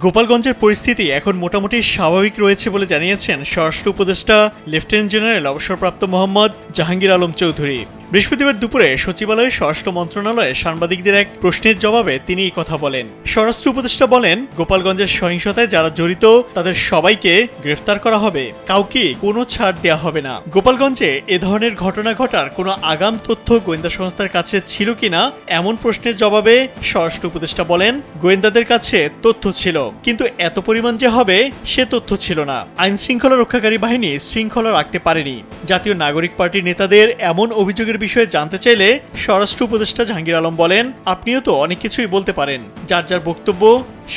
গোপালগঞ্জের পরিস্থিতি এখন মোটামুটি স্বাভাবিক রয়েছে বলে জানিয়েছেন স্বরাষ্ট্র উপদেষ্টা লেফটেন্যান্ট জেনারেল অবসরপ্রাপ্ত মোহাম্মদ জাহাঙ্গীর আলম চৌধুরী। বৃহস্পতিবার দুপুরে সচিবালয়ে স্বরাষ্ট্র মন্ত্রণালয়ে সাংবাদিকদের এক প্রশ্নের জবাবে তিনি এই কথা বলেন। স্বরাষ্ট্র উপদেষ্টা বলেন, গোপালগঞ্জের সহিংসতায় যারা জড়িত তাদের সবাইকে গ্রেফতার করা হবে, কাউকে কোনো ছাড় দেওয়া হবে না। গোপালগঞ্জে এ ধরনের ঘটনা ঘটার কোনো আগাম তথ্য গোয়েন্দা সংস্থার কাছে ছিল কিনা এমন প্রশ্নের জবাবে স্বরাষ্ট্র উপদেষ্টা বলেন, গোয়েন্দাদের কাছে তথ্য ছিল, কিন্তু এত পরিমাণ যে হবে সে তথ্য ছিল না। আইন শৃঙ্খলা রক্ষাকারী বাহিনী শৃঙ্খলা রাখতে পারেনি। জাতীয় নাগরিক পার্টির নেতাদের এমন অভিযোগের বিষয়ে জানতে চাইলে স্বরাষ্ট্র উপদেষ্টা জাহাঙ্গীর আলম বলেন, আপনিও তো অনেক কিছুই বলতে পারেন, যার যার বক্তব্য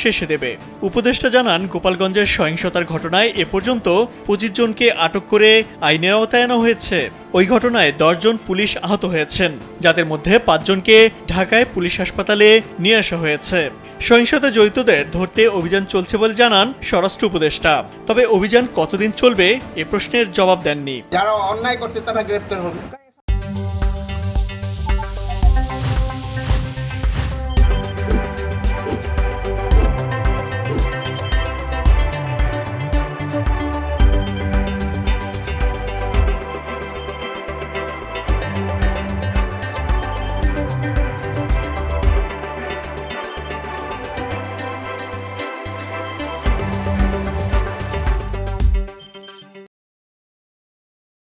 শেষে দেবে। উপদেষ্টা জানান, গোপালগঞ্জের সহিংসতার ঘটনায় এ পর্যন্ত 25 জনকে আটক করে আইনের আওতায় আনা হয়েছে। ওই ঘটনায় 10 জন পুলিশ আহত হয়েছেন, যাদের মধ্যে 5 জনকে ঢাকায় পুলিশ হাসপাতালে নিয়ে আসা হয়েছে। সহিংসতায় জড়িতদের ধরতে অভিযান চলছে বলে জানান স্বরাষ্ট্র উপদেষ্টা। তবে অভিযান কতদিন চলবে এ প্রশ্নের জবাব দেননি। যারা অন্যায় করছে তারা গ্রেপ্তার হবে।